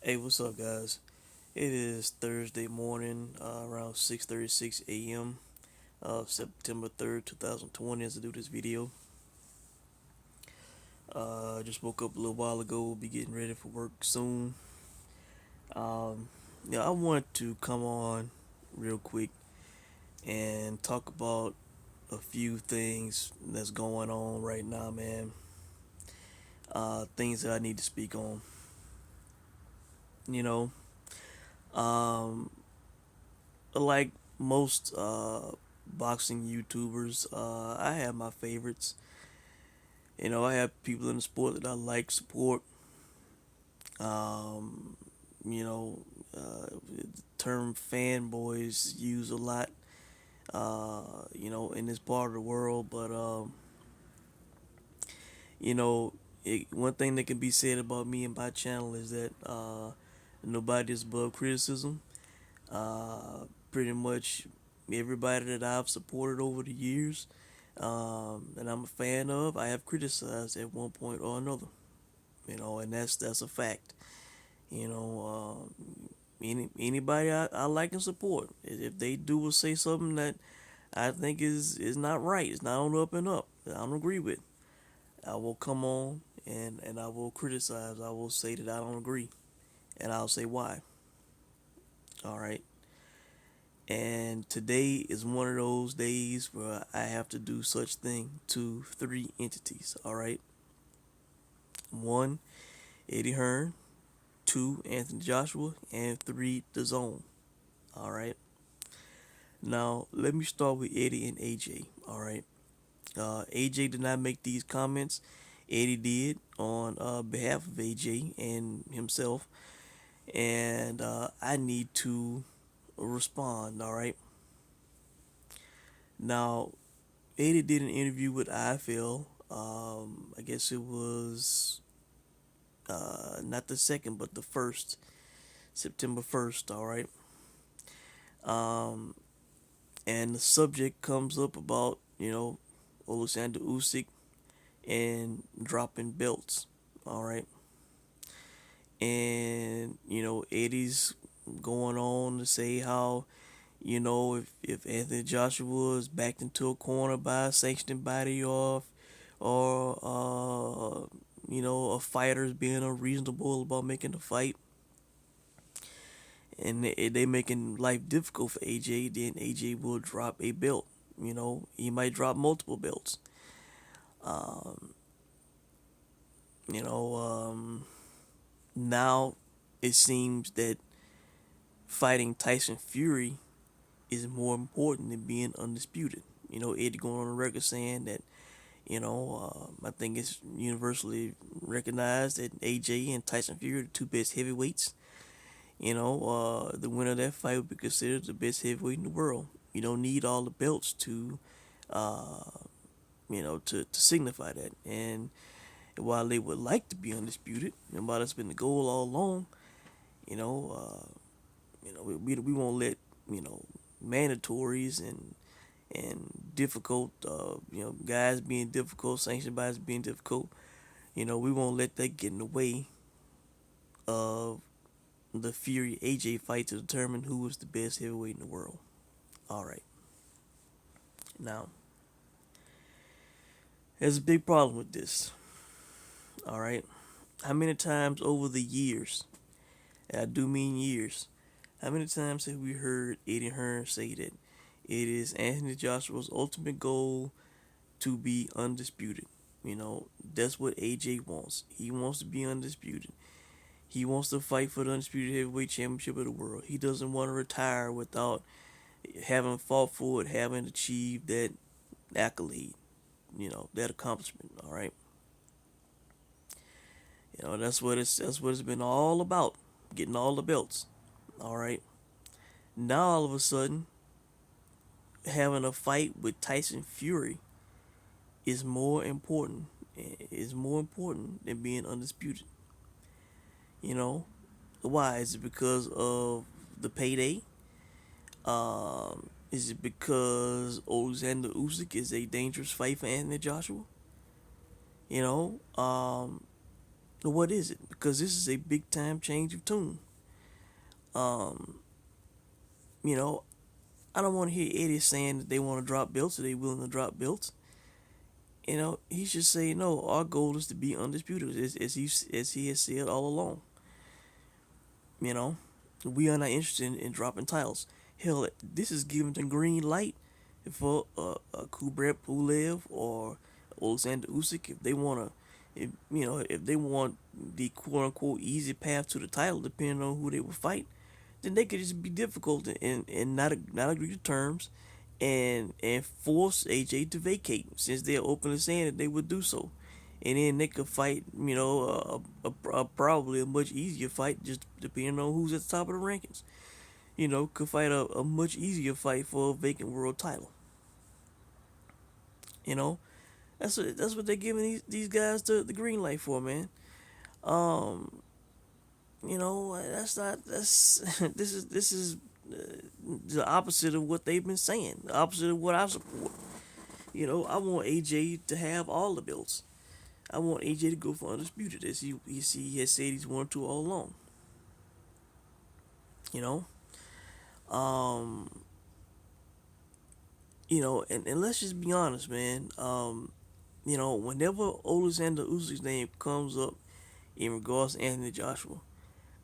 Hey, what's up, guys? It is Thursday morning, around 6:36 a.m. September 3rd, 2020. As I do this video, just woke up a little while ago. Will be getting ready for work soon. Um, I want to come on real quick and talk about a few things that's going on right now, man. Things that I need to speak on. You know, um, like most boxing YouTubers, I have my favorites. I have people in the sport that I like, support. Um, you know, the term fanboys use a lot, in this part of the world. But, you know, one thing that can be said about me and my channel is that nobody is above criticism. Pretty much everybody that I've supported over the years, and I'm a fan of, I have criticized at one point or another. And that's a fact. You know, anybody I like and support, if they do or say something that I think is not right, it's not on the up and up, that I don't agree with, I will come on and I will criticize. I will say that I don't agree, and I'll say why. All right. And today is one of those days where I have to do such thing to three entities. All right. One, Eddie Hearn. Two, Anthony Joshua. And three, DAZN. All right. Now, let me start with Eddie and AJ. All right. AJ did not make these comments. Eddie did on behalf of AJ and himself. And I need to respond. All right. Now, Eddie did an interview with IFL. I guess it was not the second, but the first, September 1st. All right. Um, and the subject comes up about Alexander Usyk and dropping belts. All right. And Eddie's going on to say how if Anthony Joshua is backed into a corner by a sanctioning body or a fighter's being unreasonable about making a fight, and they making life difficult for AJ, then AJ will drop a belt. He might drop multiple belts. Um, you know, Now it seems that fighting Tyson Fury is more important than being undisputed. Eddie going on the record saying that, I think it's universally recognized that AJ and Tyson Fury are the two best heavyweights. The winner of that fight would be considered the best heavyweight in the world. You don't need all the belts uh, to signify that. And while they would like to be undisputed, and while that's been the goal all along, you know, we won't let mandatories and difficult guys being difficult, sanctioned bodies being difficult. We won't let that get in the way of the Fury AJ fight to determine who is the best heavyweight in the world. All right. Now, there's a big problem with this. All right. How many times over the years, and I do mean years, how many times have we heard Eddie Hearn say that it is Anthony Joshua's ultimate goal to be undisputed? That's what AJ wants. He wants to be undisputed. He wants to fight for the undisputed heavyweight championship of the world. He doesn't want to retire without having fought for it, having achieved that accolade, that accomplishment. All right. That's what it's been all about, getting all the belts. All right. Now all of a sudden, having a fight with Tyson Fury is more important. Is more important than being undisputed. You know why? Is it because of the payday? Is it because Alexander Usyk is a dangerous fight for Anthony Joshua? You know, um, What is it? Because this is a big time change of tune. Um, you know, I don't want to hear Eddie saying that they want to drop belts or they willing to drop belts. He should say no. Our goal is to be undisputed, as he has said all along. You know, we are not interested in dropping titles. Hell, this is giving the green light for Kubrat Pulev or Alexander Usyk if they want to, if they want the quote unquote easy path to the title, depending on who they will fight, then they could just be difficult and not agree to terms, and force AJ to vacate since they're openly saying that they would do so, and then they could fight, probably a much easier fight just depending on who's at the top of the rankings. Could fight a much easier fight for a vacant world title. You know, that's what they're giving these guys the green light for, man. Um, that's not that's this is the opposite of what they've been saying. The opposite of what I support. I want AJ to have all the belts. I want AJ to go for undisputed, as he has said he's wanted to all along. You know, um, and let's just be honest, man. Whenever Alexander Usyk's name comes up in regards to Anthony Joshua,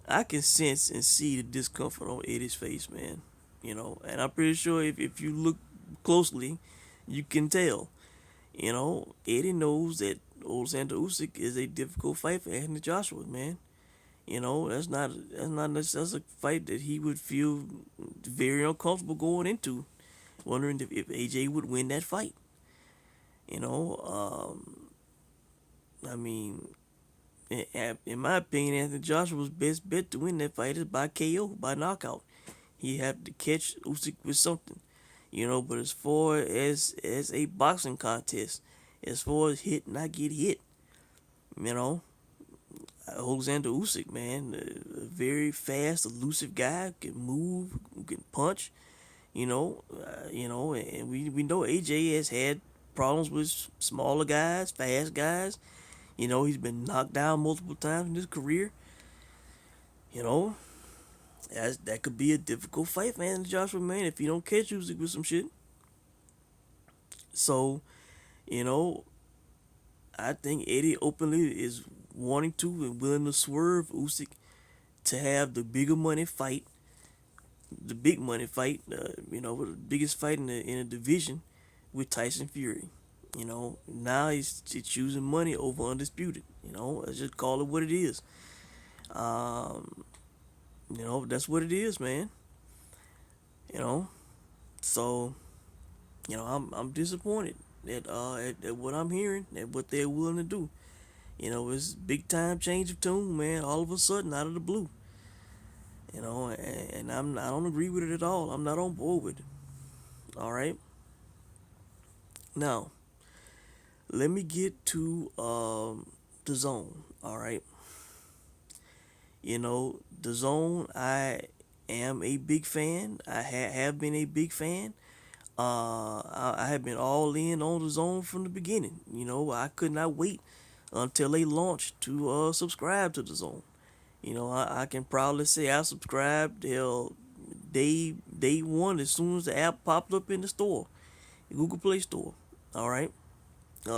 I can sense and see the discomfort on Eddie's face, man. And I'm pretty sure if you look closely, you can tell. Eddie knows that Alexander Usyk is a difficult fight for Anthony Joshua, man. That's a fight that he would feel very uncomfortable going into, wondering if AJ would win that fight. You know, I mean, in my opinion, Anthony Joshua's best bet to win that fight is by KO, by knockout. He had to catch Usyk with something, But as far as a boxing contest, as far as hit and not get hit, you know, Alexander Usyk, man, a very fast, elusive guy, can move, can punch, and we know AJ has had problems with smaller guys, fast guys. He's been knocked down multiple times in his career. You know, that could be a difficult fight for Anthony Joshua, man, if he don't catch Usyk with some shit. So, you know, I think Eddie openly is wanting to and willing to swerve Usyk to have the big money fight, the biggest fight in the division with Tyson Fury. Now he's choosing money over undisputed. Let's just call it what it is. Um, that's what it is, man. You know, so I'm disappointed at what I'm hearing, at what they're willing to do. It's big time change of tune, man. All of a sudden, out of the blue. And I don't agree with it at all. I'm not on board with it. All right. Now, let me get to DAZN. All right. DAZN. I am a big fan. I have been a big fan. I have been all in on DAZN from the beginning. I could not wait until they launched to subscribe to DAZN. I can proudly say I subscribed day one as soon as the app popped up in the store, Google Play Store. All right.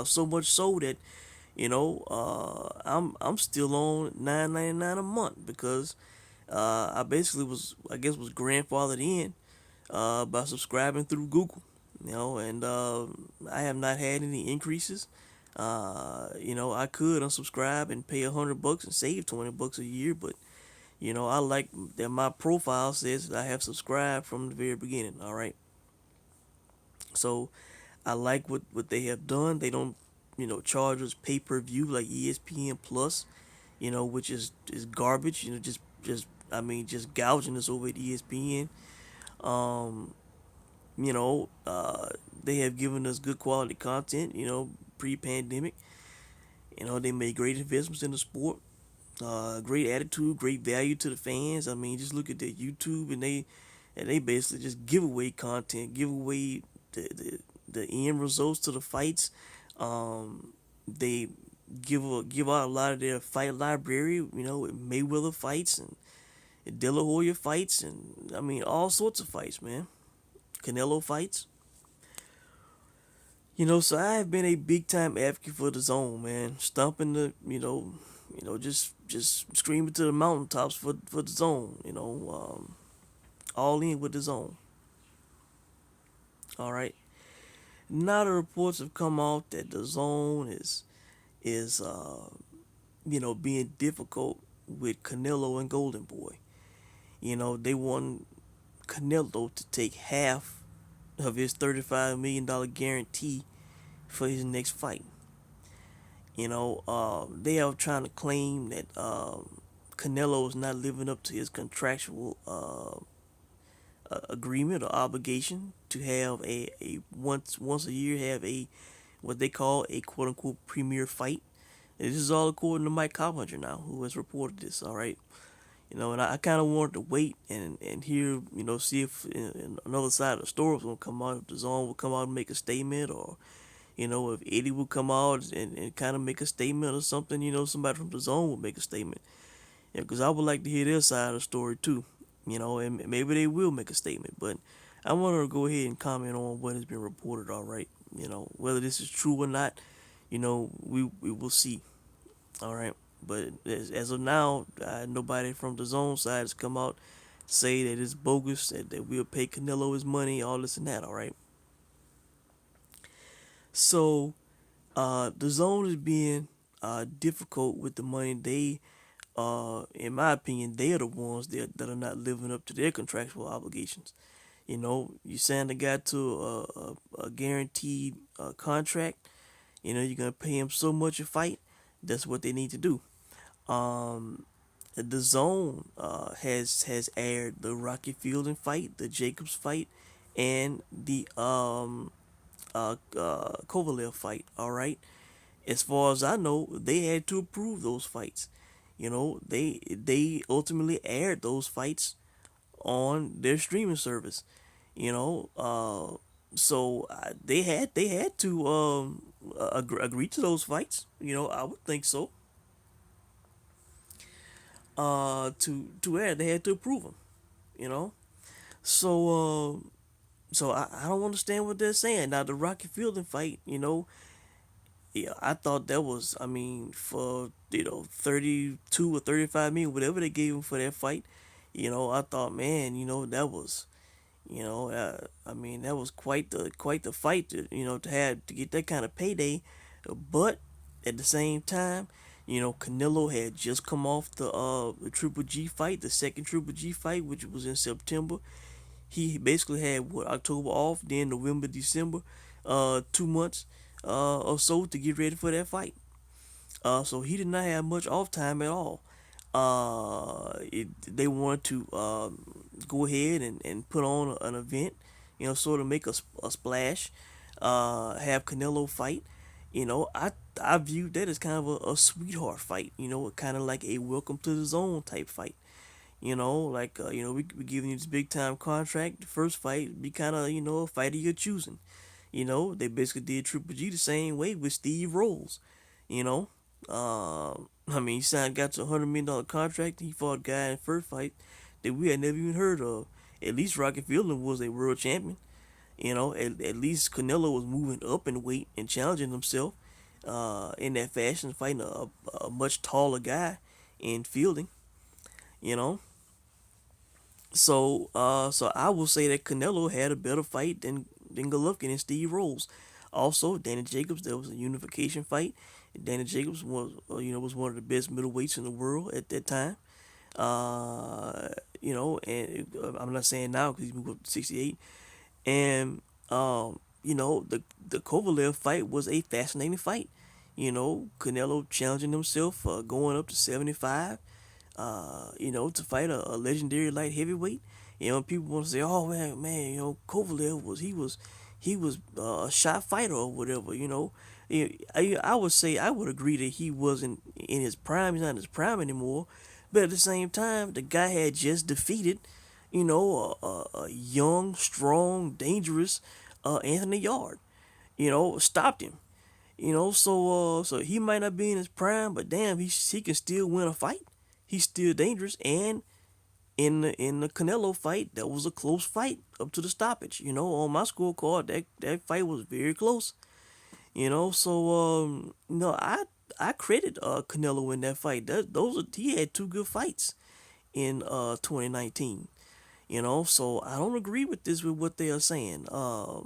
So much so that I'm still on $9.99 a month because I basically was grandfathered in by subscribing through Google. And I have not had any increases. I could unsubscribe and pay $100 and save $20 a year, but I like that my profile says that I have subscribed from the very beginning. All right, so I like what they have done. They don't charge us pay per view like ESPN Plus, which is garbage. Just gouging us over at ESPN. Um, they have given us good quality content. Pre-pandemic. They made great investments in the sport. Great attitude, great value to the fans. Just look at their YouTube and they basically just give away content, give away the end results to the fights. They give out a lot of their fight library. With Mayweather fights and De La Hoya fights, and I mean all sorts of fights, man. Canelo fights. So I have been a big time advocate for the zone, man. Stomping the, just screaming to the mountaintops for the zone. All in with the zone. All right. Now the reports have come out that the zone is being difficult with Canelo and Golden Boy. They want Canelo to take half of his $35 million guarantee for his next fight. They are trying to claim that Canelo is not living up to his contractual agreement or obligation to have a once a year have a what they call a quote unquote premier fight. And this is all according to Mike Coppinger now, who has reported this. All right, and I kind of wanted to wait and hear, see if another side of the story was gonna come out, if the zone would come out and make a statement, or if Eddie would come out and kind of make a statement or something, somebody from the zone would make a statement. Yeah, because I would like to hear their side of the story too, and maybe they will make a statement. But I want to go ahead and comment on what has been reported. All right, whether this is true or not, we will see. All right, but as of now, nobody from the zone side has come out say that it's bogus, that we'll pay Canelo his money, all this and that. All right, so the zone is being difficult with the money. In my opinion, they are the ones that are not living up to their contractual obligations. You sign the guy to a guaranteed contract. You're gonna pay him so much a fight. That's what they need to do. Um, the zone has aired the Rocky Fielding fight, the Jacobs fight, and the Kovalev fight. All right. As far as I know, they had to approve those fights. They ultimately aired those fights on their streaming service. You know, so they had to agree to those fights. I would think so. To air, they had to approve them. You know, so I don't understand what they're saying now. The Rocky Fielding fight, yeah, I thought that was, I mean, for 32 or 35 million, whatever they gave him for that fight. I thought, man, that was, I mean, that was quite the fight to have to get that kind of payday. But at the same time, Canelo had just come off the Triple G fight, the second Triple G fight, which was in September. He basically had what, October off, then November, December, 2 months or so to get ready for that fight. So he did not have much off time at all. They wanted to go ahead and put on an event, sort of make a splash, have Canelo fight. I viewed that as kind of a sweetheart fight, kind of like a welcome to the zone type fight. Like we giving you this big time contract. The first fight be kind of a fight of your choosing. They basically did Triple G the same way with Steve Rolls. You know, I mean, he got to $100 million contract. He fought a guy in the first fight that we had never even heard of. At least Rocky Fielding was a world champion. At least Canelo was moving up in weight and challenging himself in that fashion, fighting a much taller guy in Fielding. You know, so I will say that Canelo had a better fight than Golovkin and Steve Rolls. Also, Danny Jacobs, there was a unification fight. Danny Jacobs was one of the best middleweights in the world at that time. And I'm not saying now because he's moved up to 68. And the Kovalev fight was a fascinating fight. Canelo challenging himself, going up to 75. To fight a legendary light heavyweight. People want to say, "Oh man, Kovalev was a shot fighter or whatever." I would say I would agree that he wasn't in his prime. He's not in his prime anymore. But at the same time, the guy had just defeated, a young, strong, dangerous Anthony Yard. Stopped him. So he might not be in his prime, but damn, he can still win a fight. He's still dangerous, and in the Canelo fight, that was a close fight up to the stoppage. On my scorecard, that fight was very close. I credit Canelo in that fight. He had two good fights in 2019. So I don't agree with this with what they are saying. That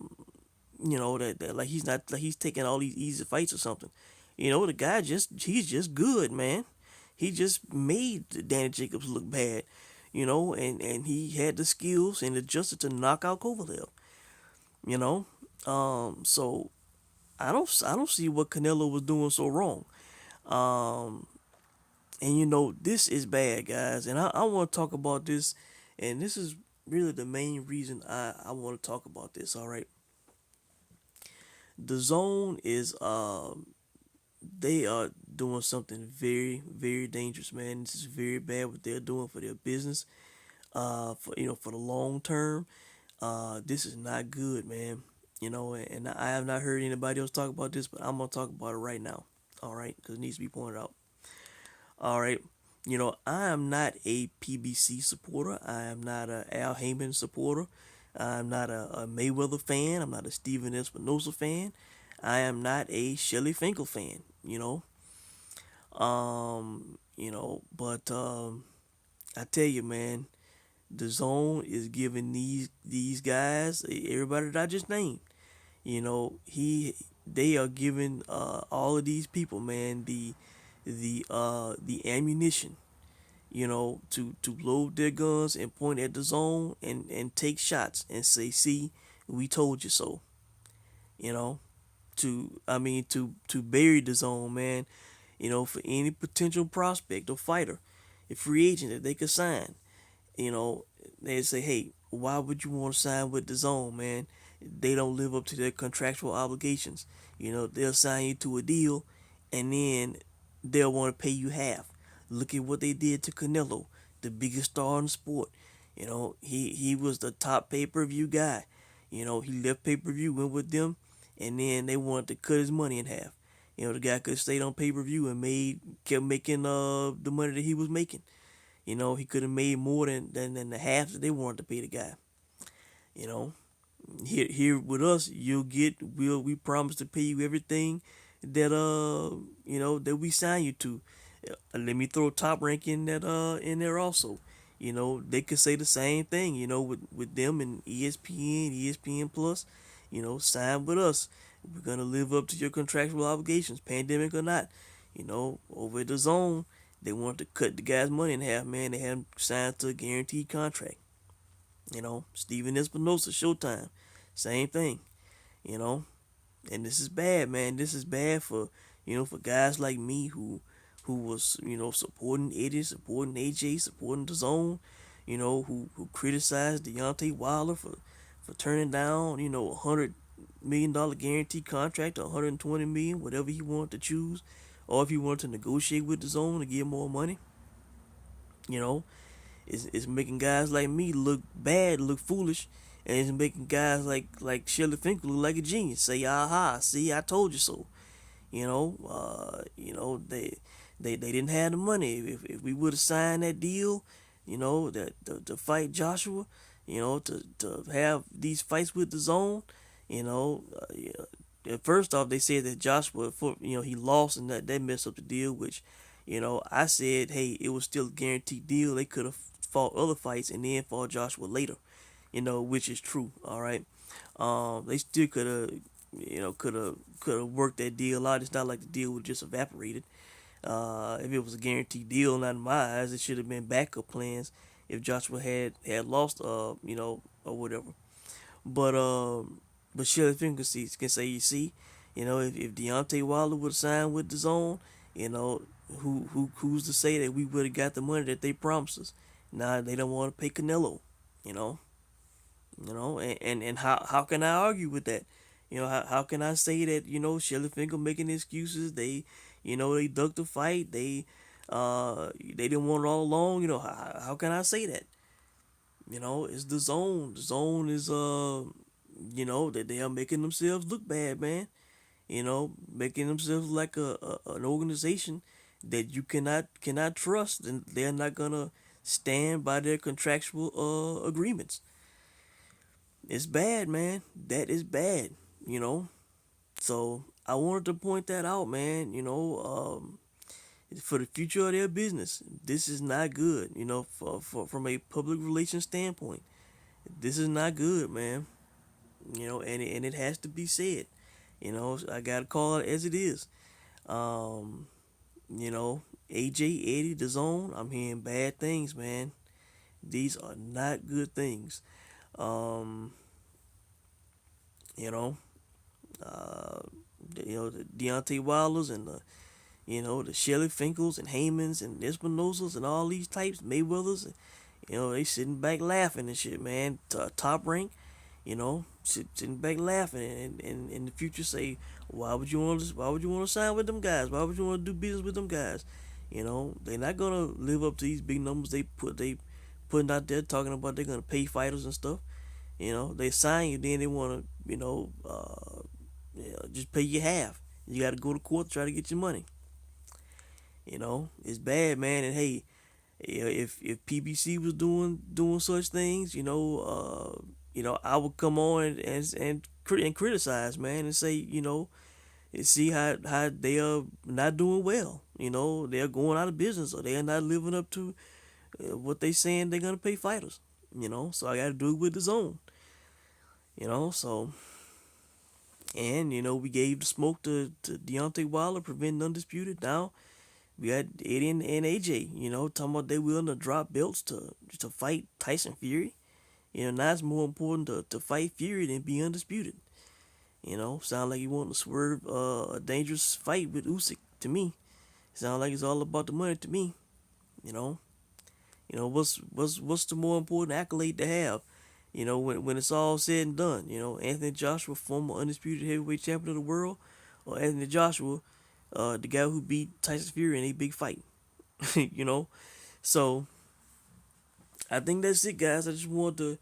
like he's not like he's taking all these easy fights or something. The guy he's just good, man. He just made Danny Jacobs look bad. And he had the skills and adjusted to knock out Kovalev. You know, so I don't see what Canelo was doing so wrong. Um, and this is bad, guys. And I want to talk about this, and this is really the main reason I want to talk about this. All right, the zone is they are doing something very very dangerous, man. This is very bad what they're doing for their business. For the long term, this is not good, man. And I have not heard anybody else talk about this, but I'm gonna talk about it right now. All right, because it needs to be pointed out. All right. I am not a PBC supporter. I am not a Al Heyman supporter. I'm not a Mayweather fan. I'm not a Steven Espinosa fan. I am not a Shelly Finkel fan. But I tell you, man, the zone is giving these guys, everybody that I just named, they are giving all of these people, man, the ammunition, to load their guns and point at the zone and take shots and say, "See, we told you so." You know, to bury the zone, man. For any potential prospect or fighter, a free agent that they could sign, you know, they say, "Hey, why would you want to sign with the zone, man? They don't live up to their contractual obligations. They'll sign you to a deal, and then they'll want to pay you half. Look at what they did to Canelo, the biggest star in the sport. He was the top pay-per-view guy. He left pay-per-view, went with them, and then they wanted to cut his money in half. The guy could have stayed on pay-per-view and kept making the money that he was making. He could have made more than the half that they wanted to pay the guy. You know, here with us, we promise to pay you everything that we sign you to. Let me throw Top Rank in there also. They could say the same thing. With them and ESPN, ESPN Plus. Sign with us. We're gonna live up to your contractual obligations, pandemic or not. Over at the zone, they wanted to cut the guy's money in half, man. They had him signed to a guaranteed contract. Steven Espinosa, Showtime, same thing. You know, and this is bad, man. This is bad for guys like me who was supporting Eddie, supporting AJ, supporting the Zone. Who criticized Deontay Wilder for turning down $100 million guaranteed contract, or 120 million, whatever he wanted to choose, or if he wanted to negotiate with the Zone to get more money. You know, it's making guys like me look bad, look foolish, and it's making guys like Shelly Finkel look like a genius. Say, "Aha! See, I told you so." They didn't have the money. If we would have signed that deal, that to fight Joshua, to have these fights with the Zone, first off, they said that Joshua, he lost, and that messed up the deal. Which, I said, hey, it was still a guaranteed deal. They could have fought other fights and then fought Joshua later. Which is true. All right. They still could have worked that deal out. It's not like the deal was just evaporated. If it was a guaranteed deal, not in my eyes, it should have been backup plans if Joshua had lost, or whatever. But Shelly Finger can say, you see, if Deontay Wilder would have signed with the Zone, who's to say that we would have got the money that they promised us? Now they don't want to pay Canelo, you know, and how can I argue with that? How can I say that Shelly Finger making excuses? They ducked the fight. They didn't want it all along. How can I say that? It's the Zone. The Zone is that they are making themselves look bad, man. making themselves like an organization that you cannot trust, and they're not gonna stand by their contractual agreements. It's bad, man. That is bad. You know. So I wanted to point that out, man. For the future of their business, this is not good. From a public relations standpoint, this is not good, man. And it has to be said. I gotta call it as it is. Um, AJ, Eddie, DAZN, I'm hearing bad things, man. These are not good things. Um, you know, uh, the Deontay Wilders and the Shelly Finkles and Haymans and Espinosas and all these types, Mayweathers, they sitting back laughing and shit, man. Top rank, sitting back laughing, and in the future say, why would you want to sign with them guys? Why would you want to do business with them guys? They're not gonna live up to these big numbers they putting out there, talking about they're gonna pay fighters and stuff. They sign you, then they want to, just pay you half. You got to go to court to try to get your money. It's bad, man. And hey, if PBC was doing such things, I would come on and criticize, man, and say, and see how they are not doing well. They're going out of business, or they are not living up to what they saying they're gonna pay fighters. So I got to do it with DAZN. So and we gave the smoke to Deontay Wilder, preventing undisputed. Now we got Eddie and AJ, talking about they willing to drop belts to fight Tyson Fury. Now it's more important to fight Fury than be undisputed. Sound like you want to swerve a dangerous fight with Usyk to me. Sound like it's all about the money to me. You know, what's the more important accolade to have? When it's all said and done. Anthony Joshua, former undisputed heavyweight champion of the world, or Anthony Joshua, the guy who beat Tyson Fury in a big fight. you know, so I think that's it, guys. I just want to,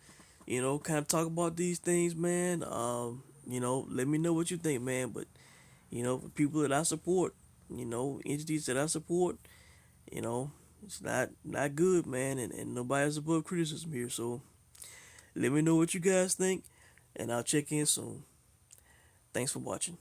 kind of talk about these things, man. Let me know what you think, man. But for people that I support, entities that I support, it's not good, man. And nobody's above criticism here. So let me know what you guys think, and I'll check in soon. Thanks for watching.